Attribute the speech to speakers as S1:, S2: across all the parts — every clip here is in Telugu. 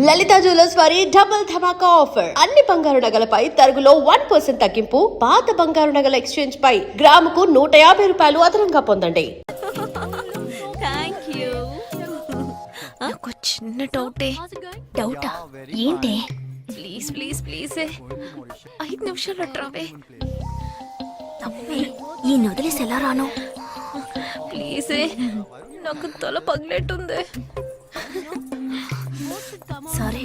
S1: లలిత జ్యువెలర్స్ వారి డబుల్ ధమాకా ఆఫర్. అన్ని బంగారు నగలపై తరుగులో 1% తగ్గింపు. పాత బంగారు నగల ఎక్స్చేంజ్ పై గ్రాముకు 150 రూపాయలు అదనంగా పొందండి.
S2: నాకు చిన్న డౌటే.
S3: డౌటా? ఏంటే?
S2: ప్లీజ్ ప్లీజ్ ప్లీజ్ 5 నిమిషాలు ట్రావే.
S3: తప్పే, ఈ నొదిలేసి ఎలా రాను?
S2: ప్లీజ్ నాకు తల పగిలేట్టుంది.
S3: Sorry,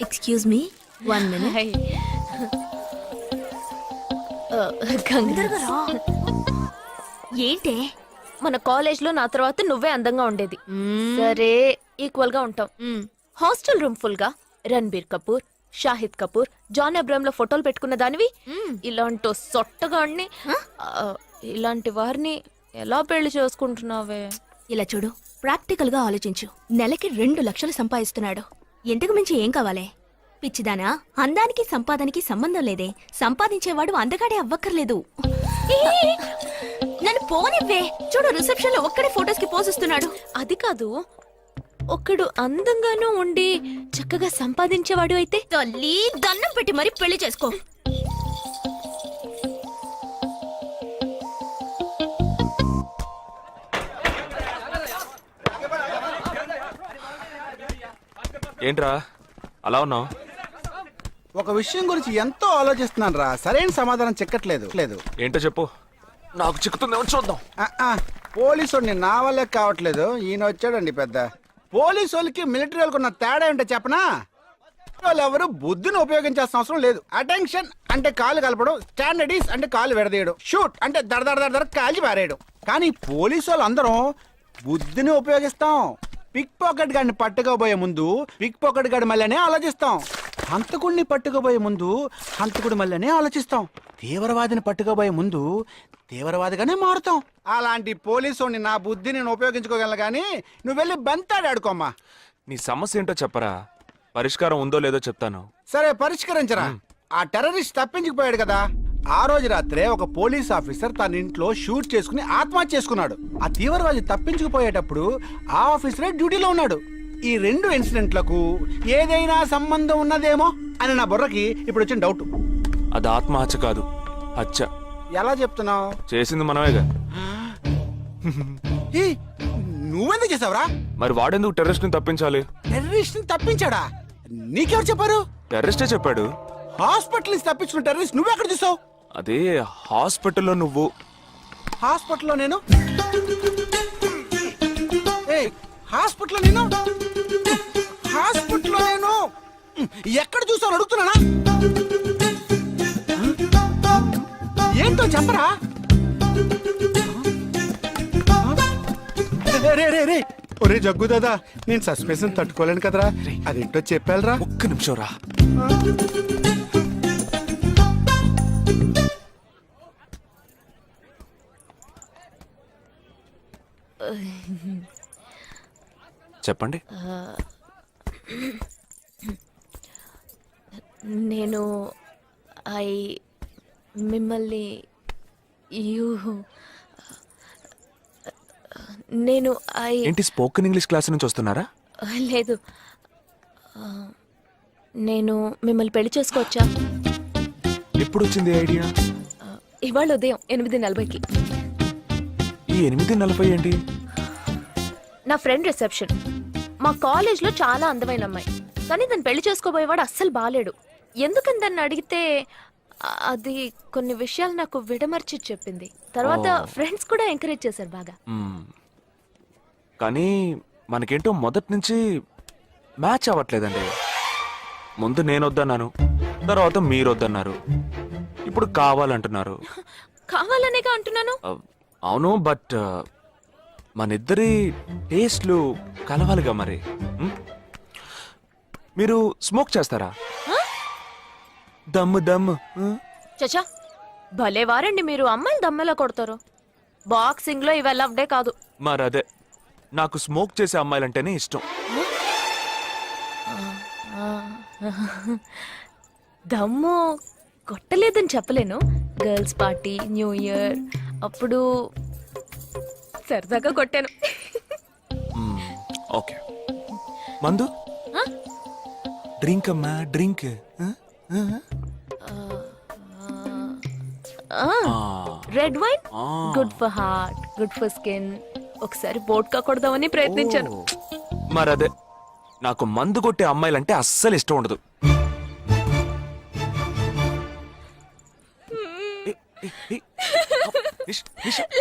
S3: excuse me, 1 minute.
S2: Gangadhar
S3: రా. ఏంటే?
S2: మన కాలేజ్ లో నా తర్వాత నువ్వే అందంగా ఉండేది. సరే, ఈక్వల్ గా ఉంటాం. హాస్టల్ రూమ్ ఫుల్ గా రణబీర్ కపూర్, షాహిద్ కపూర్, జాన్ అబ్రామ్ లో ఫోటోలు పెట్టుకున్న దానివి ఇలాంటి సొట్టగాడిని, ఇలాంటి వారిని ఎలా పెళ్లి చేసుకుంటున్నావే?
S3: ఇలా చూడు, ప్రాక్టికల్ గా ఆలోచించు. నెలకి 2 లక్షలు సంపాదిస్తున్నాడు. ఎంతకు మించి ఏం కావాలే? పిచ్చిదానా, అందానికి సంపాదనకి సంబంధం లేదే. సంపాదించేవాడు అందగాడే అవ్వక్కర్లేదు. నన్ను పోనివ్వే. చూడు, రిసెప్షన్ లో ఒక్కడే ఫోటోస్ కి పోజిస్తున్నాడు.
S2: అది కాదు, ఒకడు అందంగానూ ఉండి చక్కగా సంపాదించేవాడు అయితే
S3: తల్లి దండం పెట్టి మరీ పెళ్లి చేసుకో.
S4: ఏంట్రా అలా ఉన్నావు?
S5: ఒక విషయం గురించి ఎంతో ఆలోచిస్తున్నాను రా, సరైన సమాధానం చిక్కట్లేదు.
S4: ఏంటో చెప్పు, నాకు చిక్కుతుందేమో చూద్దాం.
S5: పోలీసు నా వల్లే కావట్లేదు. ఈయన వచ్చాడండి పెద్ద. పోలీసు వాళ్ళకి మిలిటరీ వాళ్ళకి ఉన్న తేడా ఏంటో చెప్పనా? వాళ్ళు ఎవరు బుద్ధిని ఉపయోగించాల్సిన అవసరం లేదు. అటెన్షన్ అంటే కాలు కలపడం, స్టాండర్డీస్ అంటే కాలు విడదీయడం, షూట్ అంటే దడ కాల్చి పారేయడం. కానీ పోలీసు వాళ్ళు అందరం బుద్ధిని ఉపయోగిస్తాం. పిక్ పాకెట్ గాడిని పట్టుకోబోయే ముందు పిక్ పాకెట్ గాడి మళ్ళీనే ఆలోచిస్తాం. హంతకుడిని పట్టుకోబోయే ముందు హంతకుడి మళ్ళీనే ఆలోచిస్తాం. తీవ్రవాదిని పట్టుకోబోయే ముందు తీవ్రవాదిగానే మారుతాం. అలాంటి పోలీసుని నా బుద్ధిని నేను ఉపయోగించుకోగలను, కానీ నువ్వు వెళ్ళి బంతాడు ఆడుకోమ్మా.
S4: నీ సమస్య ఏంటో చెప్పరా, పరిష్కారం ఉందో లేదో చెప్తాను.
S5: సరే, పరిష్కరించరా. ఆ టెర్రరిస్ట్ తప్పించుకుపోయాడు కదా, ఆ రోజు రాత్రే ఒక పోలీస్ ఆఫీసర్ తన ఇంట్లో షూట్ చేసుకుని ఆత్మహత్య చేసుకున్నాడు. ఆ తీవ్రవాది తప్పించుకుపోయేటప్పుడు ఆ ఆఫీసరే డ్యూటీలో ఉన్నాడు. ఈ 2 ఇన్సిడెంట్లకు ఏదైనా సంబంధం ఉన్నదేమో అని నా బుర్రకి ఇప్పుడు వచ్చిన డౌట్.
S4: అది ఆత్మహత్య కాదు, హత్య.
S5: ఎలా చెప్తున్నావు?
S4: చేసింది మనమేగా.
S5: నువ్వెందుకు చేసావురా?
S4: మరి వాడెందుకు టెర్రరిస్ట్ ని తప్పించాలి?
S5: టెర్రరిస్ట్ ని తప్పించాడా? నీకెవరు చెప్పారు?
S4: టెర్రరిస్టే చెప్పాడు.
S5: హాస్పిటల్ నుంచి తప్పించుకున్న టెర్రరిస్ట్ నువ్వెక్కడ చూసావు?
S4: అదే హాస్పిటల్లో నువ్వు.
S5: హాస్పిటల్లో నేను? హాస్పిటల్లో నేను? హాస్పిటల్లో నేను ఎక్కడ చూసావు అడుగుతున్నానా? ఏంటో చెప్పరా? రే ఒరే జగ్గు దాదా, నేను సస్పెన్షన్ తట్టుకోలేను కదరా. అదేంటో చెప్పాలరా.
S4: ఒక్క నిమిషం రా. చెప్పండి.
S2: నేను మిమ్మల్ని నేను
S4: ఏంటి, స్పోకెన్ ఇంగ్లీష్ క్లాస్ నుంచి వస్తున్నారా?
S2: లేదు, నేను మిమ్మల్ని పెళ్లి చేసుకోవచ్చా?
S4: ఎప్పుడు వచ్చింది ఐడియా?
S2: ఇవాళ ఉదయం 8:40కి.
S4: ఈ 8:40 ఏంటి?
S2: నా ఫ్రెండ్ రిసెప్షన్. మా కాలేజ్ లో చాలా అందమైన అమ్మాయి, కానీ దాన్ని పెళ్లి చేసుకోబోయేవాడు అస్సలు బాలేడు. ఎందుకని దాన్ని అడిగితే అది కొన్ని విషయాలు నాకు విడమర్చి చెప్పింది. తర్వాత ఫ్రెండ్స్ కూడా ఎంకరేజ్ చేశారు బాగా.
S4: కానీ మనకేంటో మొదటి నుంచి మ్యాచ్ అవ్వట్లేదండి. ముందు నేను వద్దన్నాను, తర్వాత మీరు వద్దన్నారు, ఇప్పుడు కావాలంటున్నారు.
S2: కావాలనేగా అంటున్నాను.
S4: అవును, బట్ మనిద్దరి టేస్ట్లు కలవాలిగా. మరి మీరు స్మోక్ చేస్తారా? దమ్ము.
S2: చచ్చా, భలే వారండి మీరు. అమ్మాయిలు దమ్మెలా కొడతారు. బాక్సింగ్ లో ఇవి లవ్డే కాదు.
S4: మరదే, నాకు స్మోక్ చేసే అమ్మాయిలంటేనే ఇష్టం.
S2: దమ్ము కొట్టలేదని చెప్పలేను. గర్ల్స్ పార్టీ, న్యూ ఇయర్ అప్పుడు సరదాగా కొట్టాను.
S4: ఓకే, మందు డ్రింక్ అమ్మా drink.
S2: Red wine good for heart, good for skin. ఒకసారి బోట్కా కొడదామని ప్రయత్నించాను.
S4: మరదే, నాకు మందు కొట్టే అమ్మాయిలంటే అస్సలు ఇష్టం ఉండదు.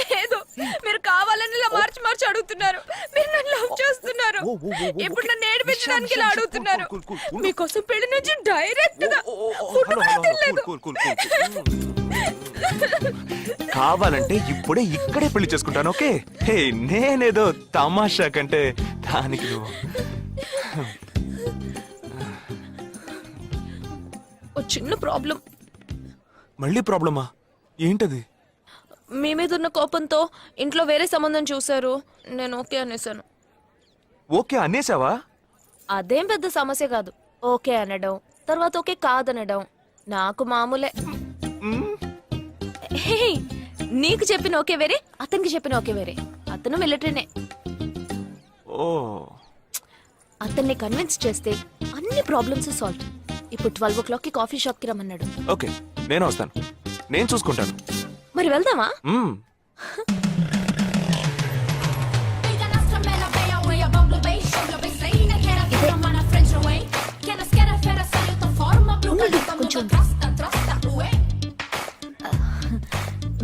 S2: లేదు, మీరు కావాలని ఇలా మార్చి మార్చి అడుగుతున్నారు. మీరు నన్ను లవ్ చేస్తున్నారు. ఇప్పుడు నన్ను ఏడిపించడానికి ఇలా అడుగుతున్నారు. మీకోసం పెళ్లి నుంచి డైరెక్ట్ గా ఫుడ్ కూడా తినలేదు.
S4: కావాలంటే ఇప్పుడే ఇక్కడే పెళ్లి చేసుకుంటాను. ఓకే, హే నేనేదో తమాషా కంటే దానికి నువ్వు
S2: ఓ చిన్న ప్రాబ్లం.
S4: మళ్ళీ ప్రాబ్లమా? ఏంటది?
S2: మీ మీద ఉన్న కోపంతో ఇంట్లో వేరే సంబంధం చూశారు. నేను ఓకే అనేసాను.
S4: ఓకే అనేసావా?
S2: అదేం పెద్ద సమస్య కాదు. ఓకే అనడం, తర్వాత ఓకే కాదనడం నాకు మామూలే. హే, నీకు చెప్పిన ఓకే వేరే, అతనికి చెప్పిన ఓకే వేరే. అతను మిలిటరీనే.
S4: ఓ,
S2: అతన్ని కన్విన్స్ చేస్తే అన్ని ప్రాబ్లమ్స్ సాల్వ్. ఇప్పుడు 12 o'clockకి కాఫీ షాప్ కి రమ్మన్నాడు.
S4: ఓకే నేను వస్తాను, నేను చూసుకుంటాను.
S2: మరి వెళ్దామా?
S4: మ్మ్.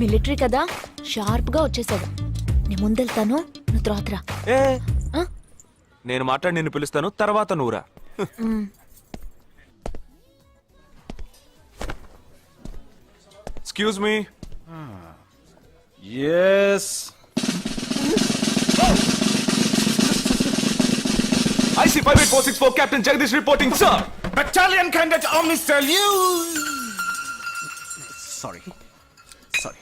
S2: మిలిటరీ కదా, షార్ప్ గా వచ్చేసాడు. నేను ముందెళ్తాను, నువ్వు తర్వాత రా.
S4: ఏ
S2: ఆ?
S4: నేను మాట్లాడి నిన్ను పిలుస్తాను, తర్వాత నువ్వురా. Excuse me.
S5: Yes
S4: IC 58464 Captain Jagdish reporting, sir.
S5: Battalion Cadet Omnis tell you.
S6: Sorry sorry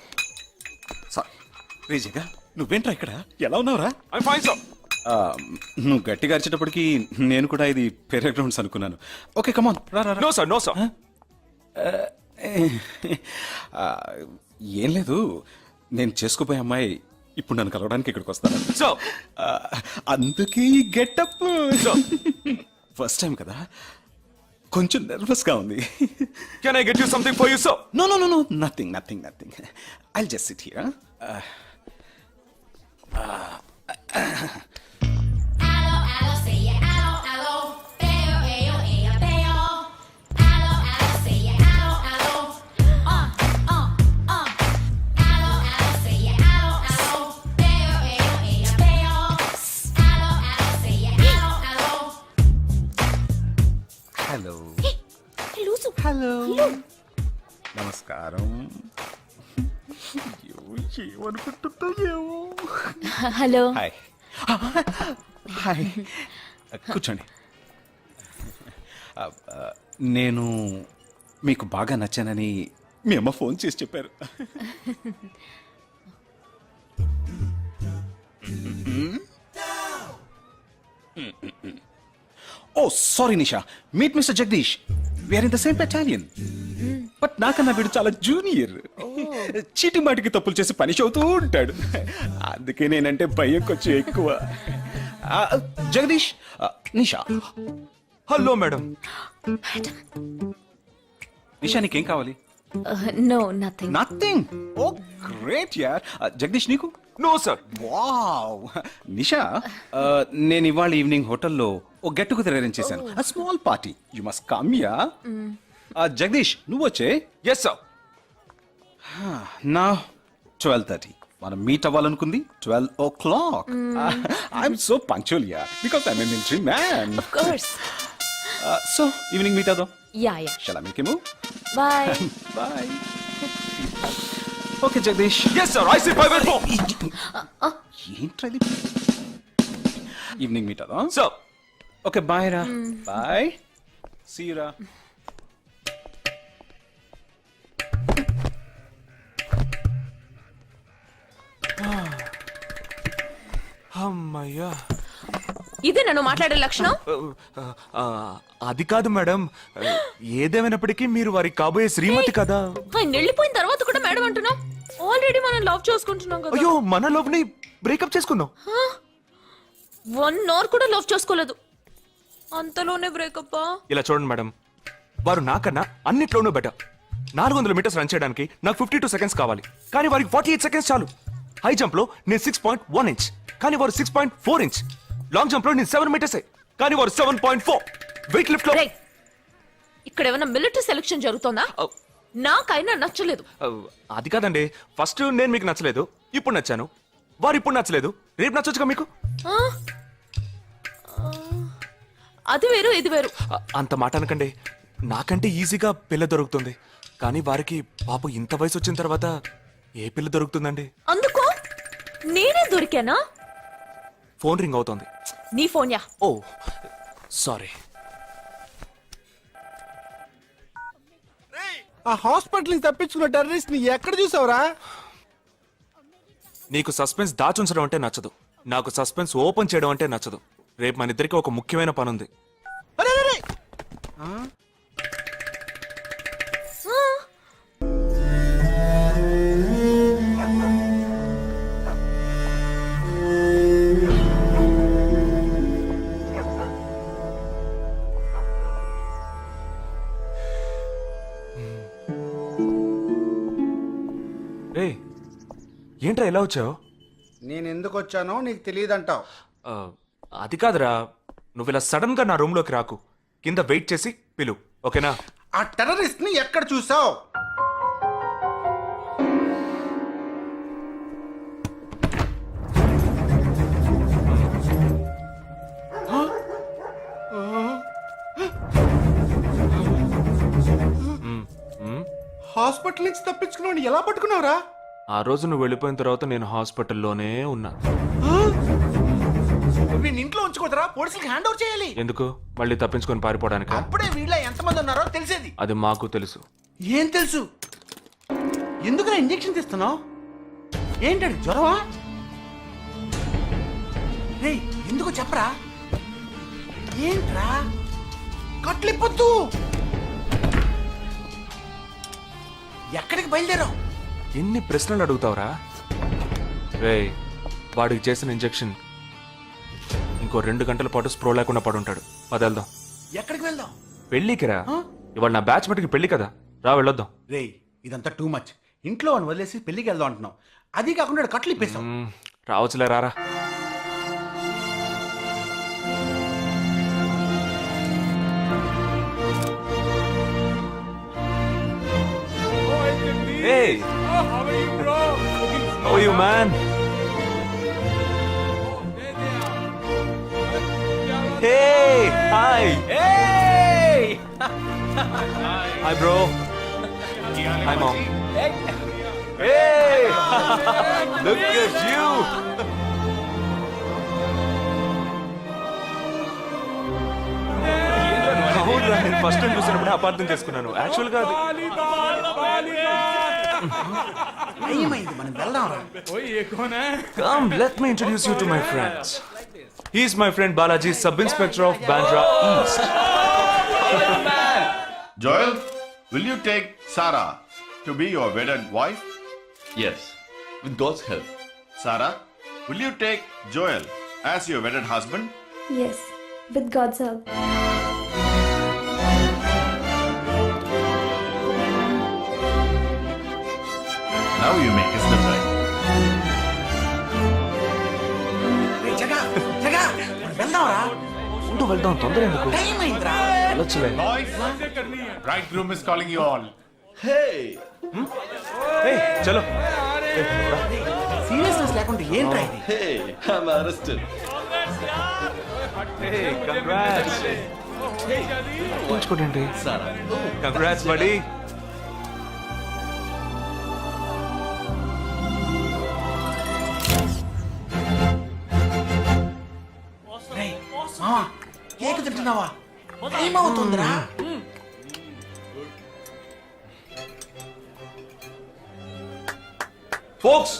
S6: sorry రేజగా నువ్వేంట్రా ఇక్కడ ఎలా ఉన్నావురా?
S4: I'm fine, sir.
S6: నువ్వు గట్టిగా అరిచేటప్పటికి నేను కూడా ఇది పేరే గ్రౌండ్స్ అనుకున్నాను. ఓకే కమాన్ రా రా రా.
S4: No, sir. No, sir.
S6: ఏం లేదు, నేను చేసుకోపోయే అమ్మాయి ఇప్పుడు నన్ను కలవడానికి ఇక్కడికి వస్తాను.
S4: So,
S6: అందుకే గెటప్ ఫస్ట్ టైం కదా, కొంచెం నర్వస్ గా ఉంది.
S4: can I get you something for you, sir?
S6: No no no no nothing nothing nothing. I'll just sit here. Hello
S2: లూసు.
S6: హలో నమస్కారం. ఏమనుకుంటుందో ఏమో.
S2: హలో.
S6: హాయ్ హాయ్ కూర్చోండి. నేను మీకు బాగా నచ్చానని మీ అమ్మ ఫోన్ చేసి చెప్పారు. Oh sorry Nisha, meet mister Jagadish. We're in the same battalion. But నాకన్నా వీడు చాలా జూనియర్. చీటి మాటికి తప్పులు చేసి పనిష్ అవుతూ ఉంటాడు. అందుకే నేనంటే భయం కొంచెం ఎక్కువ. జగదీష్, నిషా.
S4: Hello madam.
S6: నిషా నీకేం కావాలి?
S2: No nothing.
S6: Nothing. Oh great యార్. జగదీష్ నీకు?
S4: No, sir.
S6: వావ్. నిషా, నేను ఇవాళ ఈవినింగ్ హోటల్లో ఓ గెట్ టుగెదర్ అరేంజ్ చేశాను. Small party, you must come yeah. Jagadish నువ్వు వచ్చే.
S4: Yes, sir.
S6: నా 12:30 మనం మీట్ అవ్వాలనుకుంది 12 o'clock. I'm so punctual yeah because I'm a military man.
S2: Of course.
S6: So evening meet అవుదాం.
S2: Yeah yeah.
S6: Shall I make you move?
S2: Bye.
S6: Bye. Okay Jagadish.
S4: Yes, sir. IC 584.
S6: ఏంట్రా ఇది? ఈవినింగ్ మీట్ అవుదాం.
S4: Sir.
S6: ఓకే బాయ్ రా. బాయ్. సీ యు రా.
S4: అమ్మయ్యా.
S2: ఇదే నన్ను మాట్లాడే లక్షణం.
S4: అది కాదు మేడం, ఏదేమైనప్పటికీ మీరు వారి కాబోయే శ్రీమతి కదా.
S2: ఆయన వెళ్ళిపోయిన తర్వాత కూడా మేడం అంటున్నావు. ఆల్రెడీ మనం లవ్ చేసుకుంటున్నాం కదా.
S4: అయ్యో, మన లవ్ ని బ్రేకప్ చేసుకుందాం.
S2: 1 hour కూడా లవ్ చేసుకోలేదు. అంతలోనే బ్రేకప్?
S4: ఇలా చూడండి మేడం, వారు నాకన్నా అన్నిట్లోనూ బెటర్. 400 మీటర్స్ రన్ చేయడానికి నాకు 52 సెకండ్స్ కావాలి, కానీ వారికి 48 సెకండ్స్ చాలు. హై జంప్ లో నేను 6.1 ఇంచ్, కానీ వారు 6.4 ఇంచ్. లాంగ్ జంప్ లో నేను 7 మీటర్స్, కానీ వారు 7.4. వెయిట్ లిఫ్ట్ లో
S2: రేయ్, ఇక్కడ ఏమైనా మిలిటరీ సెలక్షన్ జరుగుతోందా? నాకైనా నచ్చలేదు.
S4: అది కాదండి, ఫస్ట్ నేను మీకు నచ్చలేదు, ఇప్పుడు నచ్చాను. వారు ఇప్పుడు నచ్చలేదు, రేపు నచ్చొచ్చుగా మీకు.
S2: ఆ? అది వేరు ఇది వేరు.
S4: అంత మాట అనకండి, నాకంటే ఈజీగా పిల్ల దొరుకుతుంది, కానీ వారికి పాపం ఇంత వయసు వచ్చిన తర్వాత ఏ పిల్ల దొరుకుతుందండి?
S2: అందుకు నేనే దొరికానా?
S4: ఫోన్ రింగ్ అవుతోంది.
S2: నీ ఫోన్ యా?
S4: ఓ సారీ.
S5: ఆ హాస్పిటల్ నుంచి తప్పించుకున్న టెర్రరిస్ట్ ని ఎక్కడ చూసావురా?
S4: నీకు సస్పెన్స్ దాచుంచడం అంటే నచ్చదు, నాకు సస్పెన్స్ ఓపెన్ చేయడం అంటే నచ్చదు. రేపు మన ఇద్దరికి ఒక ముఖ్యమైన పని ఉంది.
S5: అరే, అరే, అరే. ఆ?
S4: రే, ఏంట్రా ఎలా వచ్చావు?
S5: నేను ఎందుకు వచ్చానో నీకు తెలియదంటావు.
S4: అది కాదురా, నువ్వు ఇలా సడన్ గా నా రూమ్ లోకి రాకు, కింద వెయిట్ చేసి పిలు, ఓకేనా?
S5: ఆ టెర్రరిస్ట్ ని ఎక్కడ చూసావు? హాస్పిటల్ నుంచి తప్పించుకున్నావు, ఎలా పట్టుకున్నావురా?
S4: ఆ రోజు నువ్వు వెళ్ళిపోయిన తర్వాత నేను హాస్పిటల్లోనే ఉన్నా.
S5: నేను ఇంట్లో ఉంచుకోదరా, పోలీసులకు హ్యాండ్ ఓవర్ చేయాలి.
S4: ఎందుకు? మళ్ళీ తప్పించుకొని పారిపోవడానికి?
S5: అప్పుడే వీళ్ళ ఎంతమంది ఉన్నారో తెలిసేది.
S4: అది మాకు తెలుసు.
S5: ఏం తెలుసు? ఎందుకు ఇంజెక్షన్ తీస్తున్నావు? ఏంటండి, జ్వరమా? రేయ్, ఎందుకు చెప్పరా? ఏంట్రా కట్లిప్పొద్దు. ఎక్కడికి బయలుదేరావు?
S4: ఎన్ని ప్రశ్నలు అడుగుతావురా? రేయ్, వాడికి చేసిన ఇంజెక్షన్ ఇంకో 2 గంటల పాటు స్ప్రో లేకుండా పడుంటాడు. పదేళ్దాం.
S5: ఎక్కడికి వెళ్దాం?
S4: పెళ్ళికి రా. ఇవాళ నా బ్యాచ్ మటుకి పెళ్లి కదా, రా వెళ్ళొద్దాం.
S5: రేయ్, ఇదంతా టూ మచ్. ఇంట్లో అని వదిలేసి పెళ్లికి వెళ్దాం అంటున్నావు, అది కాకుండా కట్లు ఇప్పేసావు.
S4: రావచ్చులే, రారా. Hey! How are you, man? Hey! Hi! Hey! Hi, bro. Hi, mom. Hey! Look at you! అవునురా, నేను ఫస్ట్ టైం చూసినప్పుడే అపార్థం చేసుకున్నాను. యాక్చువల్ గా అది
S5: ఏమైంది, మనం వెళ్దాం రా.
S4: Come, let me introduce you to my friends. He's my friend Balaji, Sub-Inspector of Bandra East.
S7: Joel, will you take Sarah to be your wedded wife?
S8: Yes, with God's help.
S7: Sarah, will you take Joel as your wedded husband?
S9: Yes, with God's help.
S7: Now you may kiss them right.
S5: రేయ్, జగా, జగా, మనం వెళ్దాం రా.
S4: ఉండు, వెళ్దాం, తొందర ఎందుకు?
S5: టైం అయిందిరా.
S4: వెళ్ళొచ్చులే.
S7: Boys, bridegroom is calling you all.
S8: Hey!
S4: Hey, చలో.
S5: సీరియస్నెస్ లేకుండా ఏంట్రా ఇది?
S8: Hey! I'm arrested.
S4: Hey, congrats. ఉంచుకోండి.
S8: Sarah.
S4: Congrats, buddy.
S5: రేయ్, మావా, కేక్ తింటున్నావా? టైం అవుతుందిరా.
S4: Folks!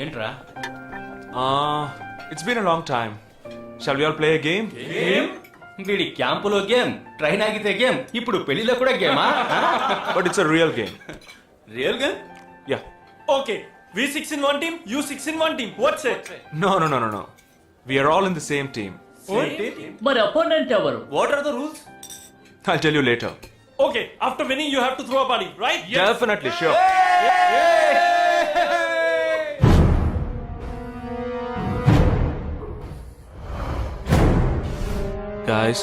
S8: ఏంట్రా?
S4: It's been a long time. Shall we all play a game?
S8: వీడి క్యాంపులో గేమ్, ట్రైన్ ఆగితే గేమ్, ఇప్పుడు పెళ్లిలో కూడా గేమా?
S4: But it's a real game.
S8: Real game?
S4: Yeah.
S10: Okay, we 6 in one team, you 6 in one team. What's it?
S4: No. We are all in the same team.
S10: మరి అపోనెంట్ ఎవరు?
S8: What are the rules?
S4: I'll tell you later.
S10: Okay, after winning you have to throw a body, right?
S4: Definitely, sure. Guys,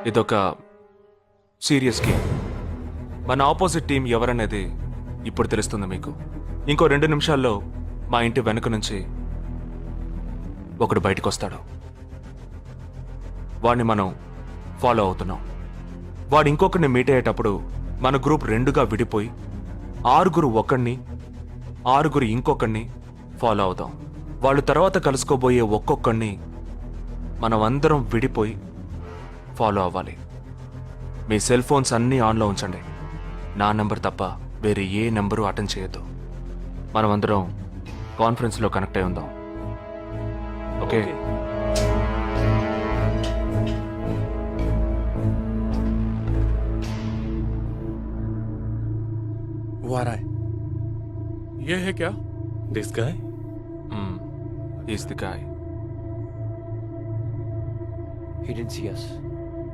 S4: ఇదొక సీరియస్ గేమ్. మన ఆపోజిట్ టీం ఎవరనేది ఇప్పుడు తెలుస్తుంది మీకు. ఇంకో 2 నిమిషాల్లో మా ఇంటి వెనుక నుంచి ఒకడు బయటకు వస్తాడు. వాడిని మనం ఫాలో అవుతున్నాం. వాడు ఇంకొకరిని మీట్ అయ్యేటప్పుడు మన గ్రూప్ 2గా విడిపోయి 6 ఒకడిని 6 ఇంకొకరిని ఫాలో అవుదాం. వాళ్ళు తర్వాత కలుసుకోబోయే ఒక్కొక్కడిని మనం అందరం విడిపోయి ఫాలో అవ్వాలి. మీ సెల్ ఫోన్స్ అన్నీ ఆన్లో ఉంచండి. నా నెంబర్ తప్ప వేరే ఏ నెంబరు అటెండ్ చేయొద్దు. మనం అందరం కాన్ఫరెన్స్లో కనెక్ట్ అయి ఉందాం. ఓకే?
S6: ये है क्या?
S8: This guy
S4: is the guy.
S8: He didn't see us.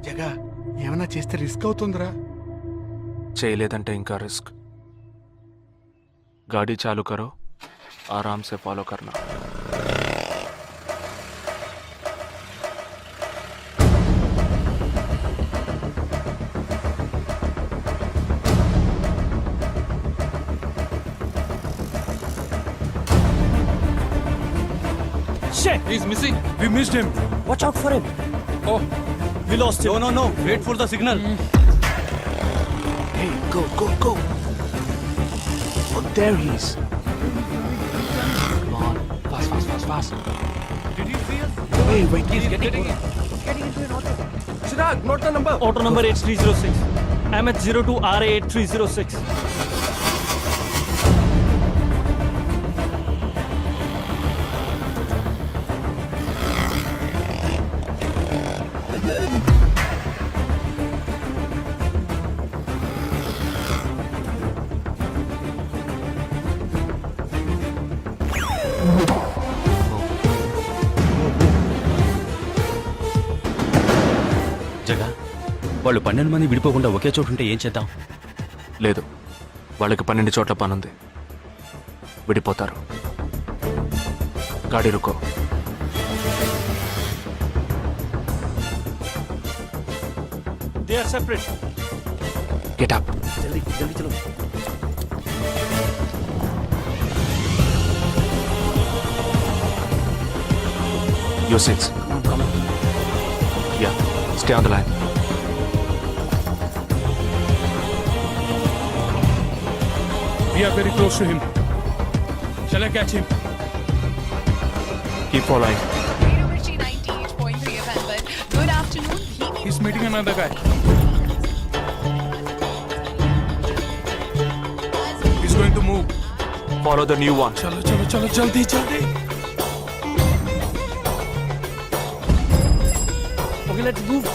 S5: జగా ఏమైనా చేస్తే రిస్క్ అవుతుందిరా.
S4: చేయలేదంటే ఇంకా రిస్క్. गाड़ी चालू करो, आराम से फॉलो करना.
S10: Shit, he's missing. We missed him. Watch out for him. Oh, we lost him. No, wait for the signal.
S4: Hey, go, go, go. Oh, there he is. Come on, fast, fast, fast, fast.
S10: Did he see us?
S4: Hey, wait,
S10: He's getting into an auto. Chirag, note the number. Auto number 8306. MH02 RA 8306.
S6: జగా, వాళ్ళు 12 మంది విడిపోకుండా ఒకే చోటు ఉంటే ఏం చేద్దాం?
S4: లేదు, వాళ్ళకి 12 చోట్ల పనుంది. విడిపోతారు. గాడి రుకో.
S10: They are separate.
S4: Get up.
S10: जल्दी चलो.
S4: Your seats.
S10: Come on.
S4: Yeah, stay on the line.
S10: We are very close to him. Shall I catch him?
S4: Keep following.
S11: Good afternoon.
S10: He's meeting another guy. He's going to move.
S4: Follow the new one.
S10: चलो जल्दी. Okay, let's move.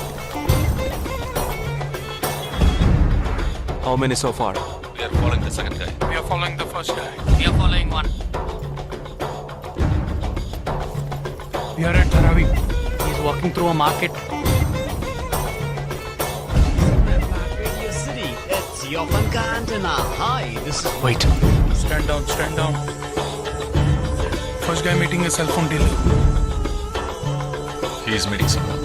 S4: How many so far?
S8: We are following the second guy.
S10: We are following the first guy.
S11: We are following one.
S10: We are at Dharavi. He's walking through a market.
S4: Wait.
S10: Stand down. First guy meeting a cell phone dealer.
S8: He is meeting someone.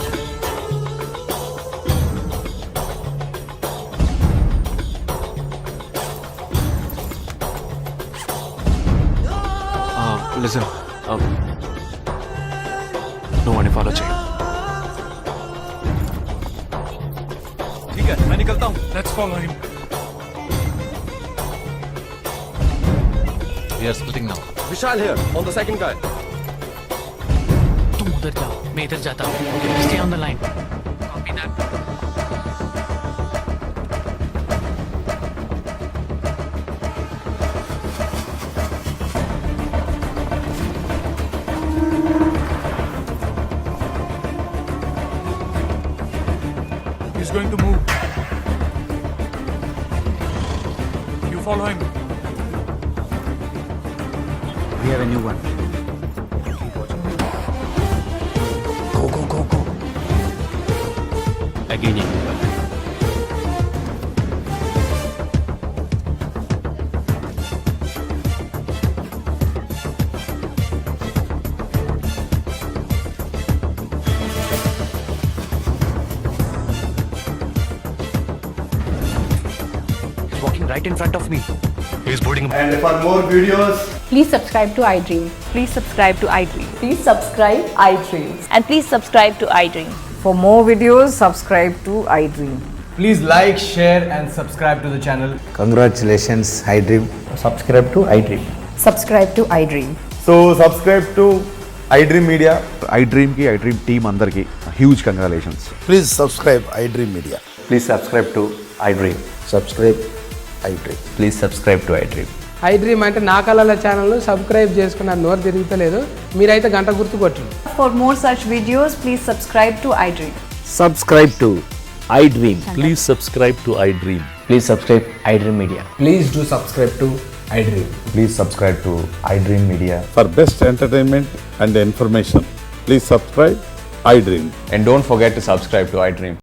S4: Listen. నువ్వు అని ఫాలో చేయి.
S6: ठीक है, मैं निकलता हूँ.
S10: Let's follow him.
S8: We are splitting now.
S6: Vishal here on the second guy.
S10: तुम उधर जाओ, मैं इधर जाता हूँ. Stay on the line. Copy that. He's going to move. You follow him.
S6: We have a new one. Go.
S8: again in New York.
S4: He's walking right in front of me. He's boarding.
S7: And for more videos,
S11: Please subscribe to iDream. Please subscribe to iDream. Please subscribe iDream. And please subscribe to iDream.
S10: For more videos, subscribe to iDream.
S8: Please like, share and subscribe to the channel.
S5: Congratulations I dream.
S8: Subscribe to iDream.
S11: Subscribe to iDream.
S6: So subscribe to iDream media.
S5: iDream కి iDream టీమ్ అందరికి huge congratulations.
S7: please subscribe iDream Media.
S8: Please subscribe to iDream.
S7: Subscribe iDream.
S8: Please subscribe to iDream.
S10: iDream అంటే నా కళల ఛానల్ సబ్స్క్రైబ్ చేసుకున్న నోరు తిరుగుతలేదు, మీరైతే గంట గుర్తు కొట్టండి.
S11: For more such videos, please subscribe to iDream.
S5: Subscribe to iDream.
S8: Please subscribe to iDream. Please subscribe iDream Media.
S10: Please do subscribe to iDream.
S6: Please subscribe to iDream media.
S7: For best entertainment and information, please subscribe iDream.
S8: And don't forget to subscribe to iDream.